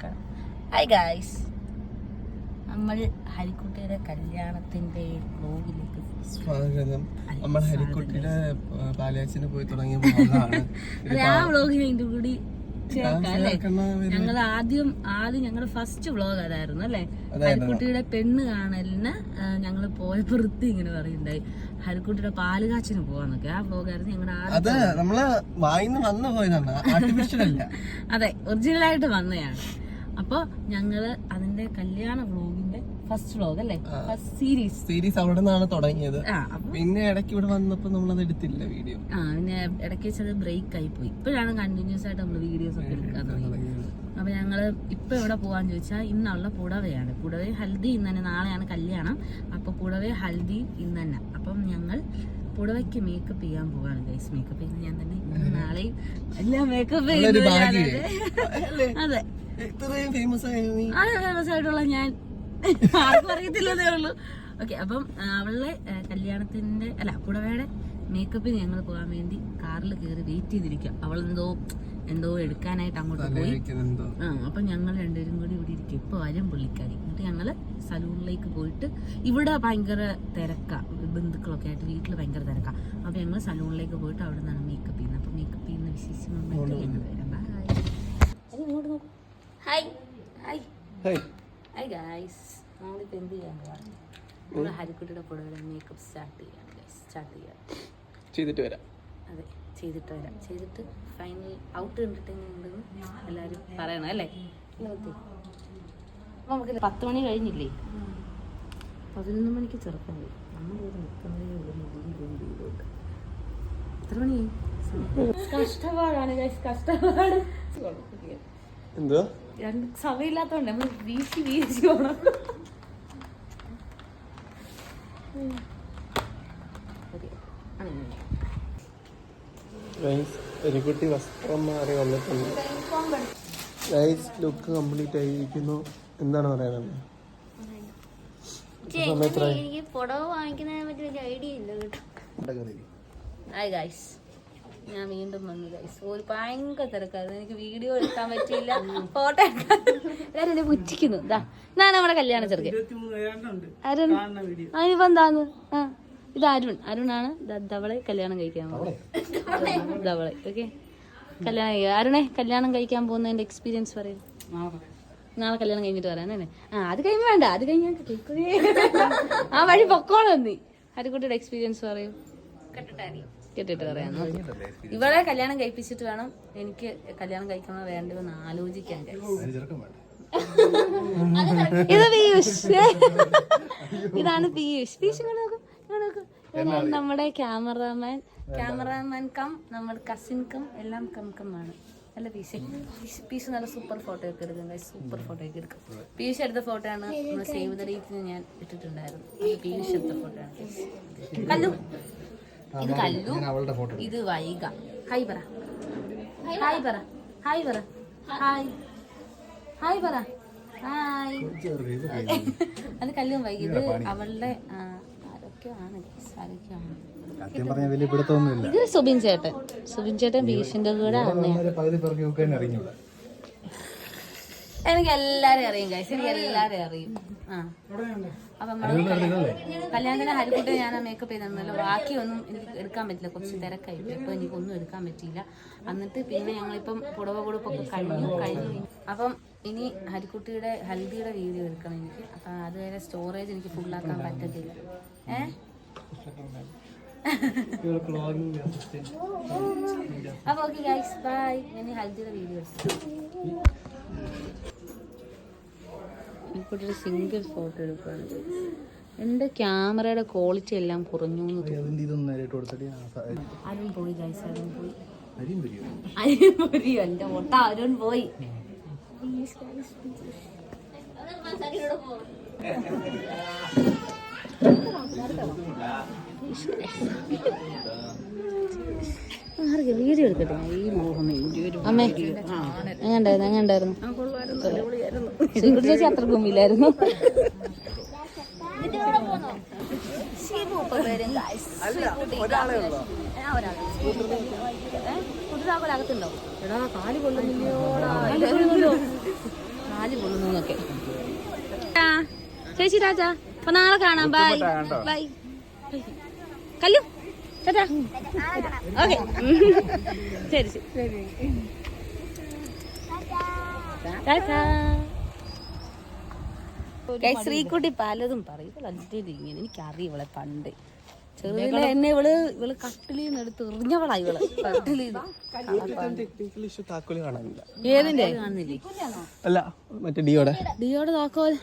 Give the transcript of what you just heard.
കാണാം. Hi guys, നമ്മൾ ഹരിക്കുട്ടിയുടെ കല്യാണത്തിന്റെ വ്ലോഗിലേക്ക് സ്വാഗതം. നമ്മൾ ഹരിക്കുട്ടിയുടെ പാലാച്ചിന് പോയി തുടങ്ങിയ വ്ലോഗാണ്. ആ വ്ലോഗിന് അതിന്റെ കൂടി ഞങ്ങൾ ആദ്യം ഞങ്ങളുടെ ഫസ്റ്റ് വ്ലോഗ് അതായിരുന്നു അല്ലെ. ഹരിക്കുട്ടിയുടെ പെണ്ണ് കാണലിന് ഞങ്ങള് പോയപ്പോ വൃത്തി ഇങ്ങനെ പറയുണ്ടായി ഹരിക്കുട്ടിയുടെ പാലുകാച്ചിന് പോവാന്നൊക്കെ. ആ വ്ലോഗായിരുന്നു ഞങ്ങളുടെ അതെ, ഒറിജിനൽ ആയിട്ട് വന്നതാണ്. അപ്പൊ ഞങ്ങള് അതിന്റെ കല്യാണ വ്ലോഗിന്റെ ഫസ്റ്റ് വ്ലോഗ് അല്ലേ, ഫസ്റ്റ് സീരീസ് അവിടെ നിന്നാണ് തുടങ്ങിയത്. പിന്നെ ഇടയ്ക്ക് ഇവിടെ വന്നപ്പോ നമ്മളത് എടുത്തില്ല വീഡിയോ. പിന്നെ ഇടയ്ക്ക് വെച്ചത് ബ്രേക്ക് ആയി പോയി. ഇപ്പോഴാണ് കണ്ടിന്യൂസ് ആയിട്ട് നമ്മള് വീഡിയോസ് ഒക്കെ എടുക്കാൻ തുടങ്ങിയത്. അപ്പൊ ഞങ്ങള് ഇപ്പൊ എവിടെ പോവാന്ന് ചോദിച്ചാൽ ഇന്നുള്ള പുടവയാണ്. പുടവേ ഹൽദി ഇന്ന് തന്നെ, നാളെയാണ് കല്യാണം. അപ്പൊ പുടവേ ഹൽദി ഇന്ന് തന്നെ. അപ്പം ഞങ്ങൾ പുടവയ്ക്ക് മേക്കപ്പ് ചെയ്യാൻ പോവാണ് ഗൈസ്. മേക്കപ്പ് ചെയ്യുന്ന ഞാൻ തന്നെ, നാളെയും എല്ലാം മേക്കപ്പ് ചെയ്യുന്നത്. അതെ, ഫേമസ് ആയിട്ടുള്ള ഞാൻ ആർക്കും അറിയത്തില്ലതേ ഉള്ളൂ. ഓക്കെ, അപ്പം അവളുടെ കല്യാണത്തിന്റെ പുടവയുടെ മേക്കപ്പിന് ഞങ്ങൾ പോകാൻ വേണ്ടി കാറിൽ കയറി വെയിറ്റ് ചെയ്തിരിക്കുക. അവളെന്തോ എടുക്കാനായിട്ട് അങ്ങോട്ട് പോയി. അപ്പൊ ഞങ്ങൾ രണ്ടുപേരും കൂടി ഇവിടെ ഇരിക്കും. ഇപ്പൊ വരും പുള്ളിക്കാരി. എന്നിട്ട് ഞങ്ങള് സലൂണിലേക്ക് പോയിട്ട്, ഇവിടെ ഭയങ്കര തിരക്കാ, ബന്ധുക്കളൊക്കെ ആയിട്ട് വീട്ടിൽ ഭയങ്കര തിരക്കാ. അപ്പൊ ഞങ്ങൾ സലൂണിലേക്ക് പോയിട്ട് അവിടെ നിന്നാണ് മേക്കപ്പ് ചെയ്യുന്നത്. അപ്പൊ മേക്കപ്പ് ചെയ്യുന്ന വിശേഷങ്ങളുമായിട്ട് ഞങ്ങൾ വരാം. ഇങ്ങോട്ട് നോക്കും. ഹായ് ഹായ് ഹായ് ഗായ്സ്, നമ്മളിപ്പോ എന്ത് ചെയ്യാൻ പോവാണ്? നമ്മൾ ഹരിക്കുട്ടിയുടെ പുടവയുടെ മേക്കപ്പ് സ്റ്റാർട്ട് ചെയ്യാം. ചെയ്തിട്ട് വരാം. അതെ, ചെയ്തിട്ട് വരാം. ചെയ്തിട്ട് ഫൈനൽ ഔട്ട് കണ്ടിട്ട് എങ്ങനെയുണ്ടെന്ന് എല്ലാവരും പറയണം അല്ലേ. അപ്പൊ നമുക്ക് 10 മണി കഴിഞ്ഞില്ലേ, 11 മണിക്ക് ചെറുപ്പം പോയി. നമ്മളിവിടെ നിൽക്കുന്നതിന് എത്ര മണിയായി? കഷ്ടപ്പാടാണ് ഗൈസ്, കഷ്ടപ്പാട്. എന്തോ രണ്ട് സമയമില്ലാത്തോണ്ട് നമ്മൾ വീശി പോണം. ഹരിക്കുട്ടി വസ്ത്രം മാറി വന്നിട്ടുണ്ട്. ലുക്ക് കംപ്ലീറ്റ് ആയിരിക്കുന്നു. എന്താണ് പറയാനുള്ളത്? എനിക്ക് പുടവ വാങ്ങിക്കുന്നതിനെ പറ്റി വലിയ ഐഡിയ ഇല്ല കേട്ടോ. ഹായ് ഗൈസ്, ഞാൻ വീണ്ടും വന്നു ഗൈസ്. ഒരു ഭയങ്കര തിരക്കായിരുന്നു, എനിക്ക് വീഡിയോ എടുക്കാൻ പറ്റിയില്ല, ഫോട്ടോ എടുക്കാൻ. എല്ലാരും എന്നെ പുറ്റിക്കുന്നു. ഇതാണ് നമ്മുടെ കല്യാണ ചെറുക്കൻ അരുൺ. അതിനിപ്പോ എന്താന്ന്, ഇത് അരുണാണ്. ധവളെ കല്യാണം കഴിക്കാൻ പോകുന്നത്. ധവളെ ഓക്കെ, കല്യാണം കഴിക്കുക. അരുണേ, കല്യാണം കഴിക്കാൻ പോകുന്നതിന്റെ എക്സ്പീരിയൻസ് പറയും. നാളെ കല്യാണം കഴിഞ്ഞിട്ട് പറയാനേ. അത് കഴിയുമ്പോ വേണ്ട, അത് കഴിഞ്ഞാൽ ആ വഴി പൊക്കോളം നീ. ഹരിക്കുട്ടിയുടെ എക്സ്പീരിയൻസ് പറയൂ. കേട്ടിട്ട് പറയാം. ഇവളെ കല്യാണം കഴിപ്പിച്ചിട്ട് വേണം എനിക്ക് കല്യാണം കഴിക്കണോ വേണ്ടോ എന്ന് ആലോചിക്കാൻ. ഇത് പീയൂഷ്, ഇതാണ് പീയൂഷ്. നമ്മുടെ ക്യാമറാമാൻ കം നമ്മുടെ കസിൻ കം എല്ലാം കം ആണ്. നല്ല പീസ് നല്ല സൂപ്പർ ഫോട്ടോ ഒക്കെ എടുക്കും. സൂപ്പർ ഫോട്ടോ ഒക്കെ എടുക്കും. പീയൂഷ് എടുത്ത ഫോട്ടോ ആണ് നമ്മുടെ സേവ് ദ ഡേറ്റിന് ഞാൻ ഇട്ടിട്ടുണ്ടായിരുന്നു. പീയൂഷ് എടുത്ത ഫോട്ടോ ആണ്. കല്ലു, ഇത് കല്ലു, ഇത് വൈക. ഹായ് പറ, ഹായ് പറ, ഹായ് പറ, ഹായ് ഹായ് പറ, ഹായ്. അത് കല്ലും വൈകി. ഇത് അവളുടെ ആരൊക്കെയാണ്. ഇത് സുബിൻ ചേട്ടൻ പീയൂഷിന്റെ കൂടെ എനിക്ക് എല്ലാരും അറിയും ഗൈസ്, എനിക്ക് എല്ലാരും അറിയും. അപ്പൊ കല്യാണത്തിന് ഹരിക്കുട്ടി ഞാൻ മേക്കപ്പ് ചെയ്തിരുന്നല്ലോ. ബാക്കിയൊന്നും എനിക്ക് എടുക്കാൻ പറ്റില്ല, കുറച്ച് തിരക്കായി. ഇപ്പൊ എനിക്കൊന്നും എടുക്കാൻ പറ്റിയില്ല. എന്നിട്ട് പിന്നെ ഞങ്ങളിപ്പം പുടവ കൊടുപ്പൊക്കെ കഴിഞ്ഞു. അപ്പം ഇനി ഹരിക്കുട്ടിയുടെ ഹൽദിയുടെ വീഡിയോ എടുക്കണം എനിക്ക്. അപ്പൊ അതുവരെ സ്റ്റോറേജ് എനിക്ക് ഫുള്ളാക്കാൻ പറ്റത്തില്ല. അപ്പൊ ഓക്കെ ഗൈസ്, ബൈ. ഞാൻ ഹൽദിയുടെ വീഡിയോ എടുത്തു. ഒരു സിംഗിൾ ഫോട്ടോ എടുക്കുകയാണ്. എന്റെ ക്യാമറയുടെ ക്വാളിറ്റി എല്ലാം കുറഞ്ഞു. അരുൺ പോയി ഗൈസ്, അരുൺ പോയി. എന്റെ മുട്ട അരുൺ പോയി. വീഡിയോ എടുക്കട്ടെ. അമ്മേ എങ്ങണ്ടായിരുന്നു? ചേച്ചി അത്ര കുമ്പില്ലായിരുന്നു. കുട്ടിതാക്കോലകത്തുണ്ടോ? എടാ കാല് കൊള്ളുന്നില്ലയോടാ. ചേച്ചി ടാറ്റാ. അപ്പൊ നാളെ കാണാം. Bye bye. കല്ലു ടാറ്റാ. ഓക്കെ ശരി ശരി ടാറ്റാ. ശ്രീക്കുട്ടി പലതും പറയും. ഇങ്ങനെ എനിക്കറിയാം ഇവളെ പണ്ട് ചെറുതിലെ എന്നെ ഇവള് കട്ടിലിന്ന് എടുത്ത് എറിഞ്ഞവളാ ഇവള്. താക്കോല് കാണാനില്ല. ഏതിന്റെ കാണുന്നില്ലേ? അല്ല മറ്റേ ഡിയോടെ താക്കോൽ